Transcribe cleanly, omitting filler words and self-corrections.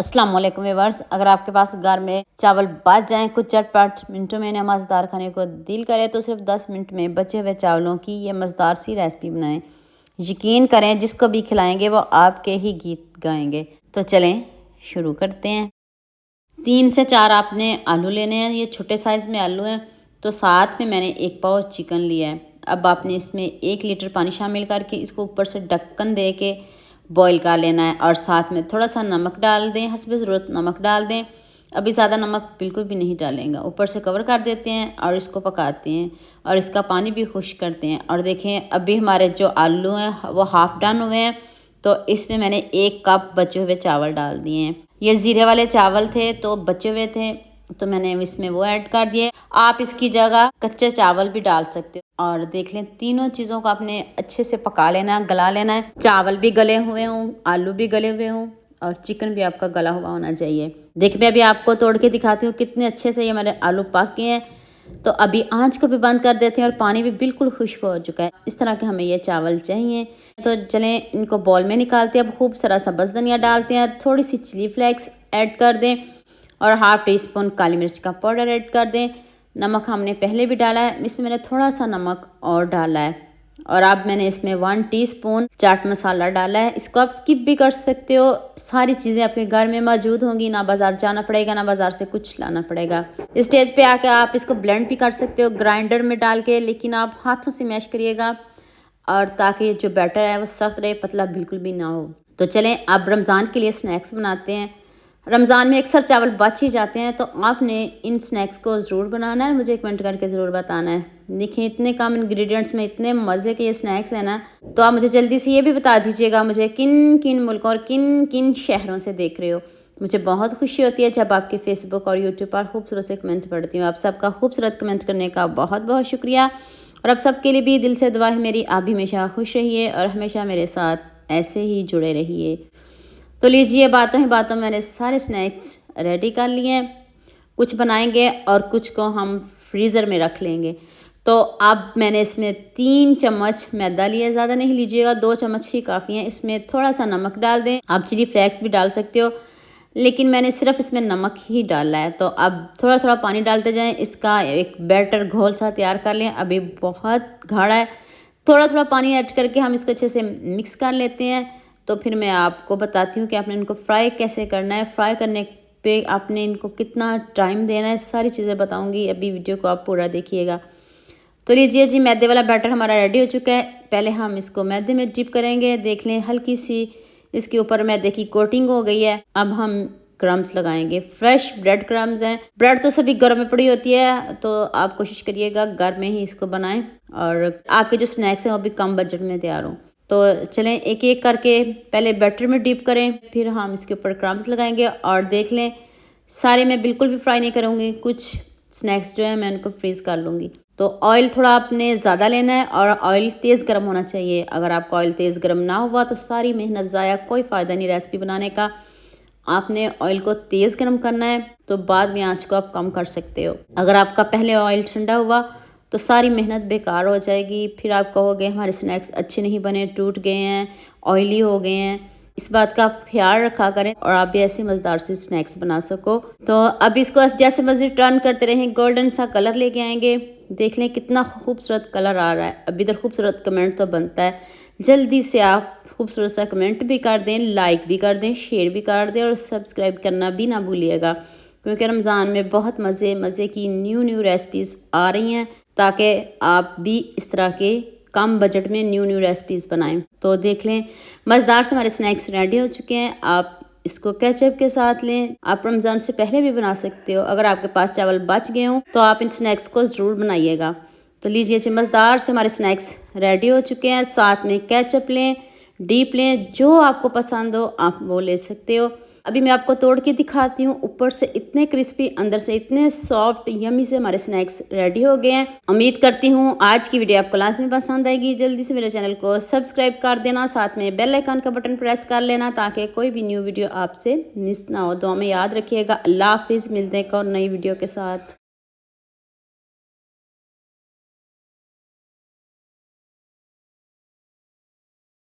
अस्सलाम वालेकुम व्यूअर्स। अगर आपके पास घर में चावल बच जाएं कुछ चटपट मिनटों में इन्हें मज़ेदार खाने को दिल करे तो सिर्फ 10 मिनट में बचे हुए चावलों की ये मज़ेदार सी रेसिपी बनाएं। यकीन करें जिसको भी खिलाएंगे वो आपके ही गीत गाएंगे। तो चलें शुरू करते हैं। 3 से 4 आपने आलू लेने हैं। ये छोटे साइज़ में आलू हैं। तो साथ में मैंने 1 पाव चिकन लिया है। अब आपने इसमें 1 लीटर पानी शामिल करके इसको ऊपर से ढक्कन दे के बॉईल कर लेना है और साथ में थोड़ा सा नमक डाल दें, हस्ब ज़रूरत नमक डाल दें। अभी ज़्यादा नमक बिल्कुल भी नहीं डालेंगे। ऊपर से कवर कर देते हैं और इसको पकाते हैं और इसका पानी भी खुश्क करते हैं। और देखें अभी हमारे जो आलू हैं वो हाफ़ डन हुए हैं। तो इसमें मैंने 1 कप बचे हुए चावल डाल दिए हैं। ये ज़ीरे वाले चावल थे तो बचे हुए थे तो मैंने इसमें वो ऐड कर दिए। आप इसकी जगह कच्चे चावल भी डाल सकते हो। और देख लें तीनों चीज़ों को आपने अच्छे से पका लेना है, गला लेना है। चावल भी गले हुए हों, आलू भी गले हुए हों और चिकन भी आपका गला हुआ होना चाहिए। देखिए मैं अभी आपको तोड़ के दिखाती हूँ कितने अच्छे से ये हमारे आलू पक गए हैं। तो अभी आंच को भी बंद कर देते हैं और पानी भी बिल्कुल खुश्क हो चुका है। इस तरह के हमें ये चावल चाहिए। तो चलें इनको बॉल में निकालते हैं। अब खूब सारा सब्ज़ धनिया डालते हैं, थोड़ी सी चिली फ्लेक्स ऐड कर दें और हाफ़ टी स्पून काली मिर्च का पाउडर ऐड कर दें। नमक हमने पहले भी डाला है, इसमें मैंने थोड़ा सा नमक और डाला है। और अब मैंने इसमें 1 टीस्पून चाट मसाला डाला है। इसको आप स्किप भी कर सकते हो। सारी चीज़ें आपके घर में मौजूद होंगी, ना बाज़ार जाना पड़ेगा, ना बाज़ार से कुछ लाना पड़ेगा। इस स्टेज पे आके आप इसको ब्लेंड भी कर सकते हो ग्राइंडर में डाल के, लेकिन आप हाथों से मैश करिएगा और ताकि जो बैटर है वो सख्त रहे, पतला बिल्कुल भी ना हो। तो चलें अब रमज़ान के लिए स्नैक्स बनाते हैं। रमज़ान में अक्सर चावल बच ही जाते हैं तो आपने इन स्नैक्स को ज़रूर बनाना है, मुझे कमेंट करके ज़रूर बताना है। देखिए इतने कम इंग्रेडिएंट्स में इतने मज़े के ये स्नैक्स हैं ना। तो आप मुझे जल्दी से ये भी बता दीजिएगा मुझे किन किन मुल्कों और किन किन शहरों से देख रहे हो। मुझे बहुत खुशी होती है जब आपके फेसबुक और यूट्यूब पर खूबसूरत से कमेंट पढ़ती हूँ। आप सबका खूबसूरत कमेंट करने का बहुत बहुत शुक्रिया। और आप सबके लिए भी दिल से दुआ है मेरी, आप भी हमेशा खुश रहिए और हमेशा मेरे साथ ऐसे ही जुड़े रहिए। तो लीजिए बातों ही बातों मैंने सारे स्नैक्स रेडी कर लिए हैं। कुछ बनाएंगे और कुछ को हम फ्रीज़र में रख लेंगे। तो अब मैंने इसमें 3 चम्मच मैदा लिया, ज़्यादा नहीं लीजिएगा, 2 चम्मच ही काफ़ी हैं। इसमें थोड़ा सा नमक डाल दें, आप चिली फ्लेक्स भी डाल सकते हो लेकिन मैंने सिर्फ इसमें नमक ही डाला है। तो अब थोड़ा थोड़ा पानी डालते जाएं, इसका एक बैटर घोल सा तैयार कर लें। अभी बहुत गाढ़ा है, थोड़ा थोड़ा पानी ऐड करके हम इसको अच्छे से मिक्स कर लेते हैं। तो फिर मैं आपको बताती हूँ कि आपने इनको फ्राई कैसे करना है, फ्राई करने पे आपने इनको कितना टाइम देना है, सारी चीज़ें बताऊँगी। अभी वीडियो को आप पूरा देखिएगा। तो लीजिए जी मैदे वाला बैटर हमारा रेडी हो चुका है। पहले हम इसको मैदे में डिप करेंगे। देख लें हल्की सी इसके ऊपर मैदे की कोटिंग हो गई है। अब हम क्रम्स लगाएंगे, फ्रेश ब्रेड क्रम्स हैं। ब्रेड तो सभी घर में पड़ी होती है तो आप कोशिश करिएगा घर में ही इसको बनाएं और आपके जो स्नैक्स हैं वो भी कम बजट में तैयार हों। तो चलें एक एक करके पहले बैटर में डिप करें, फिर हम इसके ऊपर क्रम्स लगाएंगे। और देख लें सारे मैं बिल्कुल भी फ्राई नहीं करूँगी, कुछ स्नैक्स जो है मैं उनको फ्रीज़ कर लूँगी। तो ऑयल थोड़ा आपने ज़्यादा लेना है और ऑयल तेज़ गर्म होना चाहिए। अगर आपका ऑयल तेज़ गर्म ना हुआ तो सारी मेहनत ज़ाया, कोई फ़ायदा नहीं रेसिपी बनाने का। आपने ऑयल को तेज़ गर्म करना है तो बाद में आँच को आप कम कर सकते हो। अगर आपका पहले ऑयल ठंडा हुआ तो सारी मेहनत बेकार हो जाएगी। फिर आप कहोगे हमारे स्नैक्स अच्छे नहीं बने, टूट गए हैं, ऑयली हो गए हैं। इस बात का आप ख्याल रखा करें और आप भी ऐसे मज़ेदार से स्नैक्स बना सको। तो अब इसको जैसे मर्जी टर्न करते रहें, गोल्डन सा कलर लेके आएंगे। देख लें कितना खूबसूरत कलर आ रहा है। अभी इधर खूबसूरत कमेंट तो बनता है, जल्दी से आप खूबसूरत सा कमेंट भी कर दें, लाइक भी कर दें, शेयर भी कर दें और सब्सक्राइब करना भी ना भूलिएगा, क्योंकि रमज़ान में बहुत मज़े की न्यू रेसिपीज़ आ रही हैं ताकि आप भी इस तरह के कम बजट में न्यू रेसिपीज़ बनाएं। तो देख लें मज़ेदार से हमारे स्नैक्स रेडी हो चुके हैं। आप इसको केचप के साथ लें, आप रमज़ान से पहले भी बना सकते हो। अगर आपके पास चावल बच गए हों तो आप इन स्नैक्स को ज़रूर बनाइएगा। तो लीजिए जी मज़ेदार से हमारे स्नैक्स रेडी हो चुके हैं। साथ में केचप लें, डीप लें, जो आपको पसंद हो आप वो ले सकते हो। अभी मैं आपको तोड़ के दिखाती हूँ। ऊपर से इतने क्रिस्पी, अंदर से इतने सॉफ्ट यमी से हमारे स्नैक्स रेडी हो गए हैं। उम्मीद करती हूँ आज की वीडियो आपको लास्ट में पसंद आएगी। जल्दी से मेरे चैनल को सब्सक्राइब कर देना, साथ में बेल आइकन का बटन प्रेस कर लेना ताकि कोई भी न्यू वीडियो आपसे मिस ना हो। दुआ में याद रखिएगा। अल्लाह हाफिज़, मिलते हैं एक और नई वीडियो के साथ।